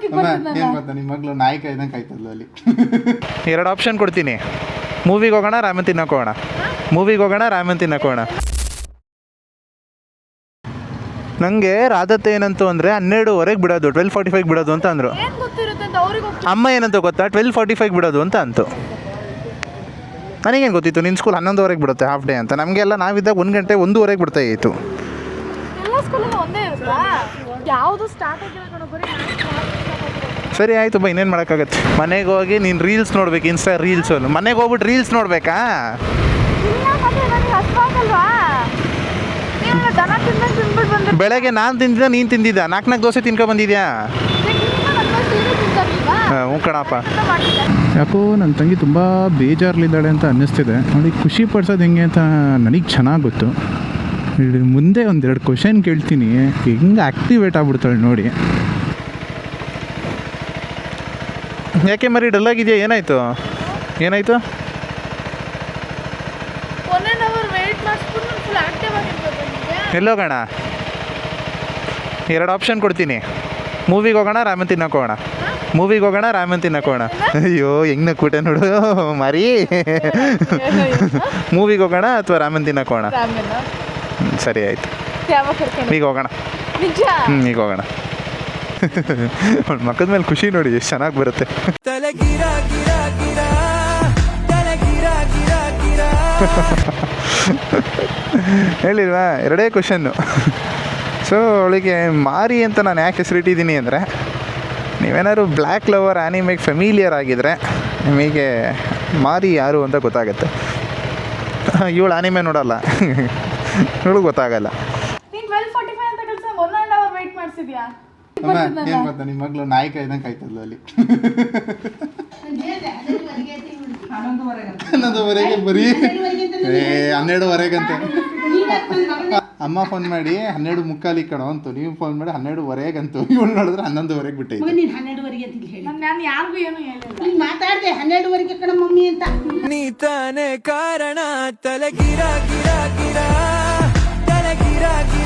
ಏನ್ ಗೊತ್ತಾ, ನಿಮ್ಮ ಮಗಳು ನಾಯಿ ಕಾಯ್ದಂಗೆ ಕಾಯ್ತಲ್ಲ ಅಲ್ಲಿ. 2 ಆಪ್ಷನ್ ಕೊಡ್ತೀನಿ. ಮೂವಿಗೆ ಹೋಗೋಣ, ರಾಮನ್ ತಿನ್ನಕ್ಕೆ ಹೋಗೋಣ. ಮೂವಿಗೆ ಹೋಗೋಣ, ರಾಮನ್ ತಿನ್ನಕ್ಕೆ ಹೋಗೋಣ. ನನಗೆ ರಾಧತೆ ಏನಂತು ಅಂದರೆ 12:15 ಬಿಡೋದು, 12:45 ಬಿಡೋದು ಅಂತ ಅಂದರು. ಅಮ್ಮ ಏನಂತ ಗೊತ್ತಾ, 12:45 ಬಿಡೋದು ಅಂತ ಅಂತು. ನನಗೇನು ಗೊತ್ತಿತ್ತು ನಿನ್ನ ಸ್ಕೂಲ್ 11:00 ಬಿಡುತ್ತೆ ಹಾಫ್ ಡೇ ಅಂತ. ನಮಗೆಲ್ಲ ನಾವಿದ್ದಾಗ 1 ಗಂಟೆ 1:30 ಬಿಡ್ತಾ ಇತ್ತು. ಸರಿ ಆಯಿತು ಬಾ, ಇನ್ನೇನು ಮಾಡೋಕ್ಕಾಗತ್ತೆ. ಮನೆಗೆ ಹೋಗಿ ನೀನು ರೀಲ್ಸ್ ನೋಡ್ಬೇಕು, ಇನ್ಸ್ಟಾ ರೀಲ್ಸು. ಮನೆಗೆ ಹೋಗ್ಬಿಟ್ಟು ರೀಲ್ಸ್ ನೋಡ್ಬೇಕಾ? ಬೆಳಗ್ಗೆ ನಾನು ತಿಂದಿದ್ದ, ನೀನು ತಿಂದಿದ್ದ, 4 ದೋಸೆ ತಿನ್ಕೊಂಡ್ಬಂದಿದ್ಯಾ? ಹ್ಞೂ ಕಣಪ್ಪ. ಯಾಕೋ ನನ್ನ ತಂಗಿ ತುಂಬ ಬೇಜಾರಲ್ಲಿದ್ದಾಳೆ ಅಂತ ಅನ್ನಿಸ್ತಿದೆ. ನೋಡಿ ಖುಷಿ ಪಡ್ಸೋದು ಹೆಂಗೆ ಅಂತ ನನಗೆ ಚೆನ್ನಾಗಿ ಗೊತ್ತು. ಮುಂದೆ 1-2 ಕ್ವಶನ್ ಕೇಳ್ತೀನಿ, ಹೆಂಗೆ ಆ್ಯಕ್ಟಿವೇಟ್ ಆಗ್ಬಿಡ್ತಾಳೆ ನೋಡಿ. ಯಾಕೆ ಮರಿ ಡಲ್ಲಾಗಿದೆಯಾ? ಏನಾಯಿತು? ಏನಾಯಿತು? ಎಲ್ಲೋಗೋಣ? 2 ಆಪ್ಷನ್ ಕೊಡ್ತೀನಿ. ಮೂವಿಗೆ ಹೋಗೋಣ, ರಾಮನ್ ತಿನ್ನಕ್ಕೆ ಹೋಗೋಣ. ಮೂವಿಗೆ ಹೋಗೋಣ, ರಾಮನ್ ತಿನ್ನಕ್ಕೆ ಹೋಗೋಣ. ಅಯ್ಯೋ ಹೆಂಗೆ ನಕ್ಬಿಟ್ಟೆ ನೋಡು ಮರಿ. ಮೂವಿಗೆ ಹೋಗೋಣ ಅಥವಾ ರಾಮನ್ ತಿನ್ನಕ್ಕೆ ಹೋಗೋಣ? ಸರಿ ಆಯಿತು, ಈಗ ಹೋಗೋಣ. ಈಗ ಹೋಗೋಣ. ಅವ್ಳ ಮಕ್ಕದ ಮೇಲೆ ಖುಷಿ ನೋಡಿ ಎಷ್ಟು ಚೆನ್ನಾಗಿ ಬರುತ್ತೆ. ಹೇಳಿಲ್ವಾ? 2 ಕ್ವಶನ್ನು. ಸೊ ಅವಳಿಗೆ ಮಾರಿ ಅಂತ ನಾನು ಯಾಕೆ ಹೆಸರಿಟ್ಟಿದ್ದೀನಿ ಅಂದರೆ, ನೀವೇನಾದ್ರು ಬ್ಲ್ಯಾಕ್ ಲವರ್ ಆ್ಯನಿಮೆಗೆ ಫೆಮಿಲಿಯರ್ ಆಗಿದ್ದರೆ ನಿಮಗೆ ಮಾರಿ ಯಾರು ಅಂತ ಗೊತ್ತಾಗುತ್ತೆ. ಇವಳು ಆನಿಮೆ ನೋಡಲ್ಲ, ಇವಳು ಗೊತ್ತಾಗಲ್ಲ. ಏನ್ ಗೊತ್ತಾ, ನಿಮ್ಮ ಮಗಳು ನಾಯಿ ಕಾಯ್ದಂಗೆ ಕಾಯ್ತಲ್ಲ ಅಲ್ಲಿ. 11:00 ಬರೀ 12:15 ಅಮ್ಮ ಫೋನ್ ಮಾಡಿ 12:45 ಕಣೋ ಅಂತು, ನೀವು ಫೋನ್ ಮಾಡಿ 12:15 ಅಂತು. ಇವಳು ನೋಡಿದ್ರೆ 11:00 ಬಿಟ್ಟೈತೆ. ಮಾತಾಡ್ದೆ 12:00 ಕಣ ಮಮ್ಮಿ ಅಂತ. ನೀ ತಾನೇ ಕಾರಣ ತಲೆ ಗಿರ ಗಿರ ಗಿರ ತಲೆ ಗಿರ ಗಿರ